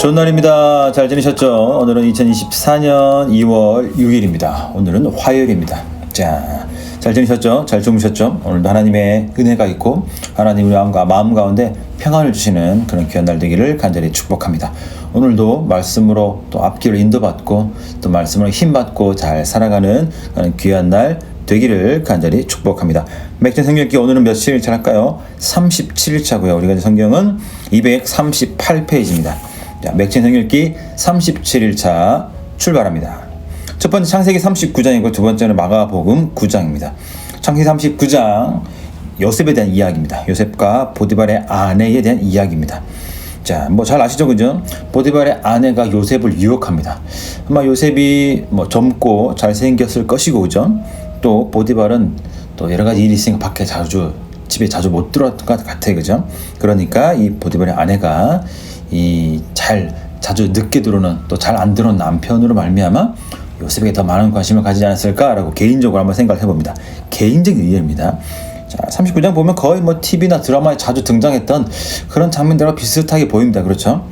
좋은 날입니다. 잘 지내셨죠? 오늘은 2024년 2월 6일입니다. 오늘은 화요일입니다. 자, 잘 지내셨죠? 잘 주무셨죠? 오늘도 하나님의 은혜가 있고 하나님 우리 마음 가운데 평안을 주시는 그런 귀한 날 되기를 간절히 축복합니다. 오늘도 말씀으로 또 앞길을 인도받고 또 말씀으로 힘받고 잘 살아가는 그런 귀한 날 되기를 간절히 축복합니다. 맥주 성경읽기 오늘은 며칠차 할까요? 37일차고요. 우리가 성경은 238페이지입니다. 자, 맥주 성경읽기 37일차 출발합니다. 첫 번째 창세기 39장이고 두 번째는 마가복음 9장입니다. 창세기 39장 요셉에 대한 이야기입니다. 요셉과 보디발의 아내에 대한 이야기입니다. 자, 뭐 잘 아시죠, 그죠? 보디발의 아내가 요셉을 유혹합니다. 아마 요셉이 젊고 잘생겼을 것이고, 그죠? 또 보디발은 또 여러 가지 일이 있으니까 집에 자주 못 들어왔던 것 같아요, 그죠? 그러니까 이 보디발의 아내가 자주 늦게 들어오는 또 잘 안 들어오는 남편으로 말미암아 요셉에게 더 많은 관심을 가지지 않았을까라고 개인적으로 한번 생각을 해봅니다. 개인적인 의견입니다. 자, 39장 보면 거의 TV나 드라마에 자주 등장했던 그런 장면들과 비슷하게 보입니다. 그렇죠?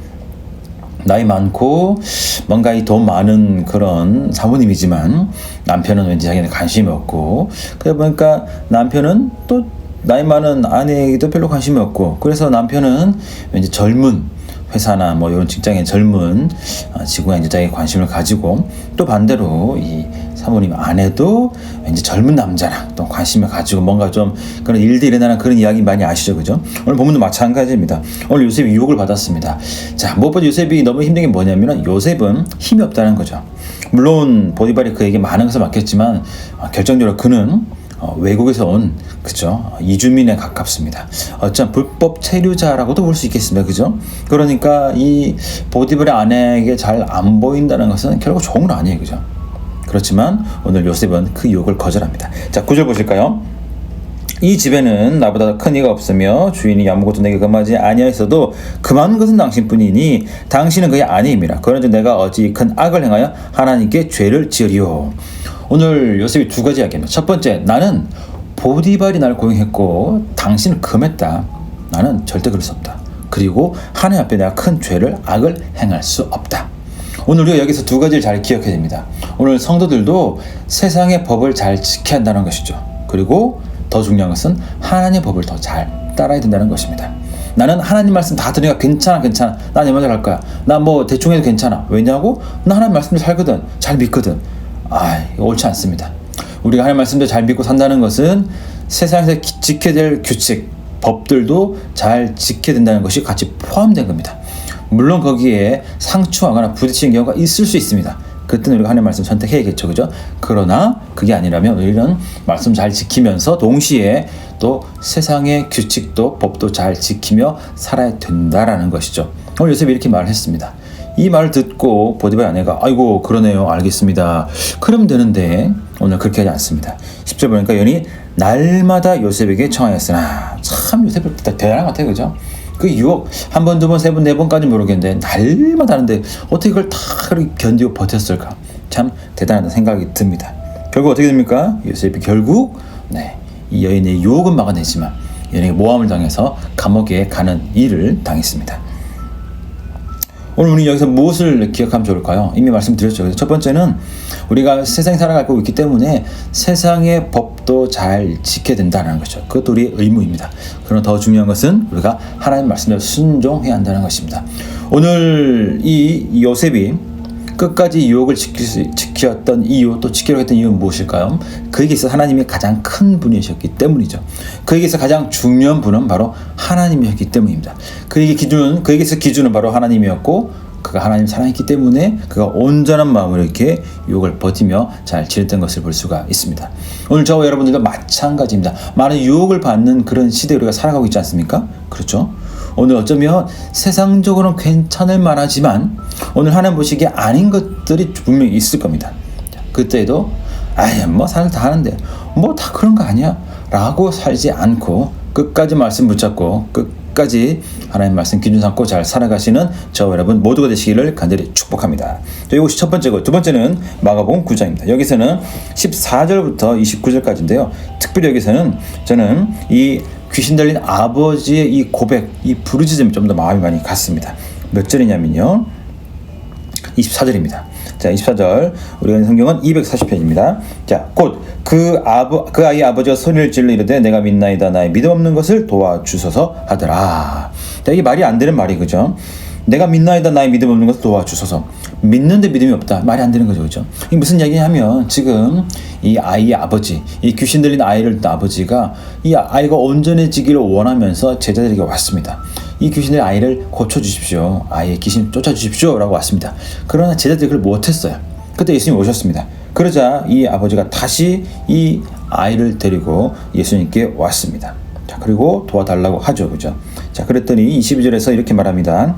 나이 많고 뭔가 돈 많은 그런 사모님이지만 남편은 왠지 자기는 관심이 없고, 그러다 보니까 남편은 또 나이 많은 아내에게도 별로 관심이 없고, 그래서 남편은 왠지 젊은 회사나 이런 직장의 젊은 직원의 여자에게 관심을 가지고, 또 반대로 이 사모님 아내도 왠지 젊은 남자랑 또 관심을 가지고 뭔가 좀 그런 일들이 일어나는 그런 이야기 많이 아시죠, 그죠? 오늘 본문도 마찬가지입니다. 오늘 요셉이 유혹을 받았습니다. 자, 무엇보다 요셉이 너무 힘든 게 뭐냐면 요셉은 힘이 없다는 거죠. 물론 보디발이 그에게 많은 것을 맡겼지만 결정적으로 그는 외국에서 온 이주민에 가깝습니다. 어쩌면 불법 체류자라고도 볼 수 있겠습니다. 그죠? 그러니까 이 보디발의 아내에게 잘 안 보인다는 것은 결국 좋은 건 아니에요. 그죠? 그렇지만 오늘 요셉은 그 유혹을 거절합니다. 자, 9절 보실까요? 이 집에는 나보다 큰 이가 없으며 주인이 아무것도 내게 금하지 아니하였어도 금한 것은 당신뿐이니 당신은 그의 아내임이라. 그런즉 내가 어찌 큰 악을 행하여 하나님께 죄를 지으리요. 오늘 요셉이 두 가지 이야기입니다. 첫 번째, 나는 보디발이 나를 고용했고 당신을 금했다. 나는 절대 그럴 수 없다. 그리고 하나님 앞에 내가 큰 죄를 악을 행할 수 없다. 오늘 우리가 여기서 두 가지를 잘 기억해야 됩니다. 오늘 성도들도 세상의 법을 잘 지켜야 한다는 것이죠. 그리고 더 중요한 것은 하나님의 법을 더 잘 따라야 된다는 것입니다. 나는 하나님 말씀 다 들으니까 괜찮아. 난 이 먼저 갈 거야. 나 대충 해도 괜찮아. 왜냐고? 나 하나님 말씀을 살거든. 잘 믿거든. 이거 옳지 않습니다. 우리가 하나님 말씀대로 잘 믿고 산다는 것은 세상에서 지켜야 될 규칙, 법들도 잘 지켜야 된다는 것이 같이 포함된 겁니다. 물론 거기에 상충하거나 부딪히는 경우가 있을 수 있습니다. 그때는 우리가 하나님 말씀 선택해야겠죠, 그죠? 그러나 그게 아니라면 우리는 말씀 잘 지키면서 동시에 또 세상의 규칙도 법도 잘 지키며 살아야 된다라는 것이죠. 오늘 요셉이 이렇게 말을 했습니다. 이 말을 듣고 보디발 아내가 아이고 그러네요, 알겠습니다, 그러면 되는데 오늘 그렇게 하지 않습니다. 10절 보니까 여인이 날마다 요셉에게 청하였으나, 참 요셉은 대단한 것 같아요, 그죠? 그 유혹 한 번, 두 번, 세 번, 네 번까지 모르겠는데 날마다 하는데 어떻게 그걸 다 견디고 버텼을까? 참 대단하다는 생각이 듭니다. 결국 어떻게 됩니까? 요셉이 결국 이 여인의 유혹은 막아내지만 여인에게 모함을 당해서 감옥에 가는 일을 당했습니다. 오늘 우리 여기서 무엇을 기억하면 좋을까요? 이미 말씀드렸죠. 첫 번째는 우리가 세상에 살아가고 있기 때문에 세상의 법도 잘 지켜야 된다는 거죠. 그것도 우리의 의무입니다. 그러나 더 중요한 것은 우리가 하나님 말씀대로 순종해야 한다는 것입니다. 오늘 이 요셉이 끝까지 유혹을 지켰던 이유, 또 지키려고 했던 이유는 무엇일까요? 그에게 있어 하나님이 가장 큰 분이셨기 때문이죠. 그에게 있어 가장 중요한 분은 바로 하나님이었기 때문입니다. 그에게서 기준은 바로 하나님이었고, 그가 하나님 사랑했기 때문에 그가 온전한 마음으로 이렇게 유혹을 버티며 잘 지냈던 것을 볼 수가 있습니다. 오늘 저와 여러분들도 마찬가지입니다. 많은 유혹을 받는 그런 시대에 우리가 살아가고 있지 않습니까? 그렇죠? 오늘 어쩌면 세상적으로는 괜찮을 만하지만 오늘 하나님 보시기에 아닌 것들이 분명히 있을 겁니다. 그때도 사람 다 하는데 다 그런 거 아니야 라고 살지 않고 끝까지 말씀 붙잡고 끝까지 하나님 말씀 기준 삼고 잘 살아가시는 저와 여러분 모두가 되시기를 간절히 축복합니다. 이것이 첫 번째고, 두 번째는 마가복음 9장입니다. 여기서는 14절부터 29절까지인데요. 특별히 여기서는 저는 이 귀신 들린 아버지의 이 고백, 이 부르짖음이 좀 더 마음이 많이 갔습니다. 몇 절이냐면요, 24절입니다. 자, 24절. 우리가 있는 성경은 240편입니다. 자, 곧 그 아이의 아버지가 소리를 질러 이르되 내가 믿나이다 나의 믿음 없는 것을 도와주소서 하더라. 자, 이게 말이 안 되는 말이 그죠? 내가 믿나이다 나의 믿음 없는 것을 도와주소서. 믿는데 믿음이 없다. 말이 안 되는 거죠. 그죠? 이게 무슨 이야기냐면 지금 이 아이의 아버지, 이 귀신 들린 아이를 둔 아버지가 이 아이가 온전해지기를 원하면서 제자들에게 왔습니다. 이 귀신 들린 아이를 고쳐주십시오. 아이의 귀신 쫓아주십시오. 라고 왔습니다. 그러나 제자들이 그걸 못했어요. 그때 예수님이 오셨습니다. 그러자 이 아버지가 다시 이 아이를 데리고 예수님께 왔습니다. 자, 그리고 도와달라고 하죠. 그죠? 자, 그랬더니 22절에서 이렇게 말합니다.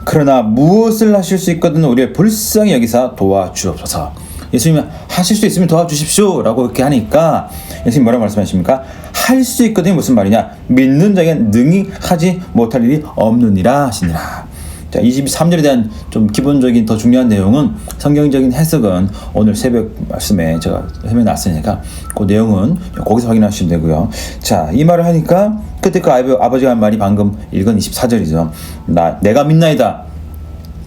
그러나 무엇을 하실 수 있거든 우리를 불쌍히 여기사 도와주옵소서. 예수님이 하실 수 있으면 도와주십시오 라고 이렇게 하니까 예수님이 뭐라고 말씀하십니까? 할 수 있거든이 무슨 말이냐? 믿는 자에겐 능히 하지 못할 일이 없느니라 하시니라. 자, 23절에 대한 좀 기본적인 더 중요한 내용은 성경적인 해석은 오늘 새벽 말씀에 제가 설명해 놨으니까 그 내용은 거기서 확인하시면 되고요. 자, 이 말을 하니까 그때 그 아버지가 한 말이 방금 읽은 24절이죠. 내가 믿나이다.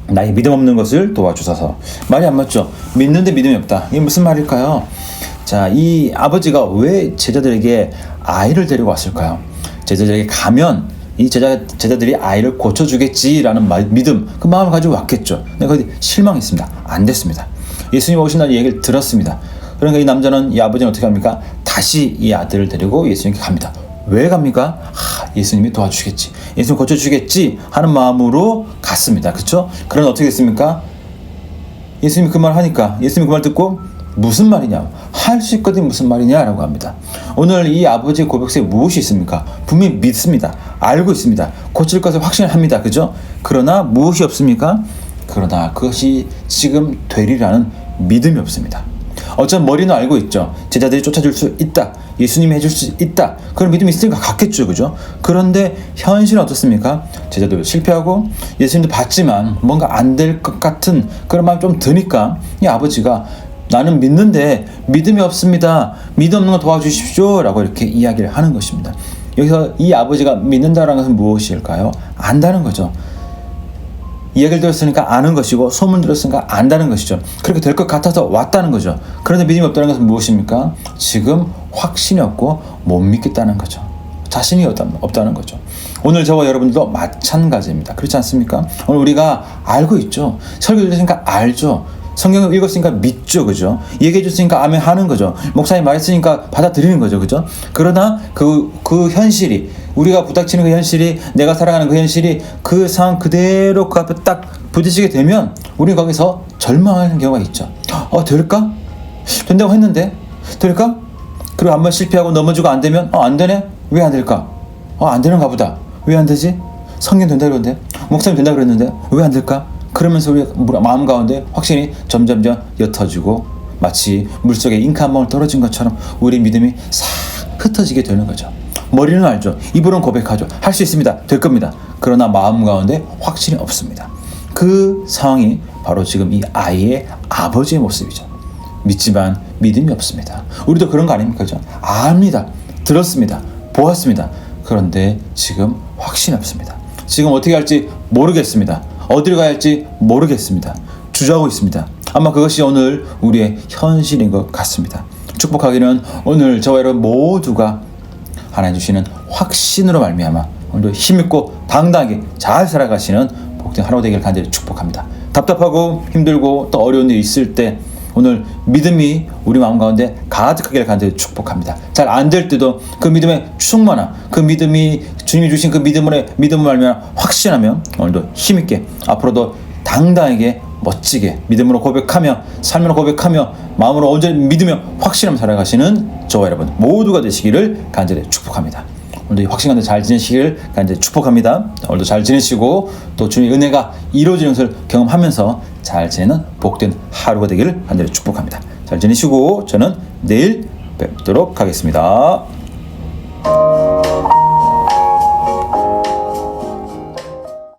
나의 믿음 없는 것을 도와주소서. 말이 안 맞죠? 믿는데 믿음이 없다. 이게 무슨 말일까요? 자, 이 아버지가 왜 제자들에게 아이를 데리고 왔을까요? 제자들에게 가면 이 제자들이 아이를 고쳐주겠지라는 믿음, 그 마음을 가지고 왔겠죠. 근데 거기 실망했습니다. 안 됐습니다. 예수님 오신 날 이 얘기를 들었습니다. 그러니까 이 남자는, 이 아버지는 어떻게 합니까? 다시 이 아들을 데리고 예수님께 갑니다. 왜 갑니까? 예수님이 도와주겠지, 예수님 고쳐주겠지 하는 마음으로 갔습니다. 그렇죠? 그러나 어떻게 됐습니까? 예수님이 그 말 하니까, 예수님이 그 말 듣고 무슨 말이냐, 할 수 있거든 무슨 말이냐라고 합니다. 오늘 이 아버지의 고백서에 무엇이 있습니까? 분명히 믿습니다. 알고 있습니다. 고칠 것을 확신합니다. 그죠? 그러나 무엇이 없습니까? 그러나 그것이 지금 되리라는 믿음이 없습니다. 어쩌면 머리는 알고 있죠. 제자들이 쫓아줄 수 있다, 예수님이 해줄 수 있다, 그런 믿음이 있으니까 갔겠죠. 그죠? 그런데 현실은 어떻습니까? 제자들도 실패하고 예수님도 봤지만 뭔가 안 될 것 같은 그런 마음이 좀 드니까 이 아버지가 나는 믿는데 믿음이 없습니다, 믿음 없는 거 도와주십시오 라고 이렇게 이야기를 하는 것입니다. 여기서 이 아버지가 믿는다는 것은 무엇일까요? 안다는 거죠. 이야기를 들었으니까 아는 것이고 소문 들었으니까 안다는 것이죠. 그렇게 될 것 같아서 왔다는 거죠. 그런데 믿음이 없다는 것은 무엇입니까? 지금 확신이 없고 못 믿겠다는 거죠. 자신이 없다는 거죠. 오늘 저와 여러분들도 마찬가지입니다. 그렇지 않습니까? 오늘 우리가 알고 있죠. 설교 들으니까 알죠. 성경을 읽었으니까 믿죠. 그죠? 얘기해 줬으니까 아멘 하는 거죠. 목사님 말했으니까 받아들이는 거죠. 그죠? 그러나 그 현실이, 우리가 부닥치는 그 현실이, 내가 살아가는 그 현실이 그 상황 그대로 그 앞에 딱 부딪히게 되면 우리는 거기서 절망하는 경우가 있죠. 될까? 된다고 했는데 될까? 그리고 한번 실패하고 넘어지고 안 되면 안 되네? 왜 안 될까? 안 되는가 보다. 왜 안 되지? 성경 된다 그러는데, 목사님 된다 그랬는데 왜 안 될까? 그러면서 우리 마음 가운데 확신이 점점점 옅어지고 마치 물속에 잉크 한 방울 떨어진 것처럼 우리 믿음이 싹 흩어지게 되는 거죠. 머리는 알죠. 입으로는 고백하죠. 할 수 있습니다. 될 겁니다. 그러나 마음 가운데 확신이 없습니다. 그 상황이 바로 지금 이 아이의 아버지의 모습이죠. 믿지만 믿음이 없습니다. 우리도 그런 거 아닙니까? 그죠? 압니다. 들었습니다. 보았습니다. 그런데 지금 확신이 없습니다. 지금 어떻게 할지 모르겠습니다. 어디로 가야 할지 모르겠습니다. 주저하고 있습니다. 아마 그것이 오늘 우리의 현실인 것 같습니다. 축복하기는 오늘 저와 여러분 모두가 하나님 주시는 확신으로 말미암아 오늘도 힘있고 당당하게 잘 살아가시는 복된 하루 되기를 간절히 축복합니다. 답답하고 힘들고 또 어려운 일이 있을 때 오늘 믿음이 우리 마음 가운데 가득하기를 간절히 축복합니다. 잘 안 될 때도 그 믿음의 충만함, 그 믿음이 주님이 주신 그 믿음을 말미암아 확신하며 오늘도 힘있게 앞으로도 당당하게 멋지게 믿음으로 고백하며 삶으로 고백하며 마음으로 온전히 믿으며 확신하며 살아가시는 저와 여러분 모두가 되시기를 간절히 축복합니다. 오늘도 확신 가운데 잘 지내시기를 간절히 축복합니다. 오늘도 잘 지내시고 또 주님의 은혜가 이루어지는 것을 경험하면서 잘 지내는 복된 하루가 되기를 간절히 축복합니다. 잘 지내시고 저는 내일 뵙도록 하겠습니다.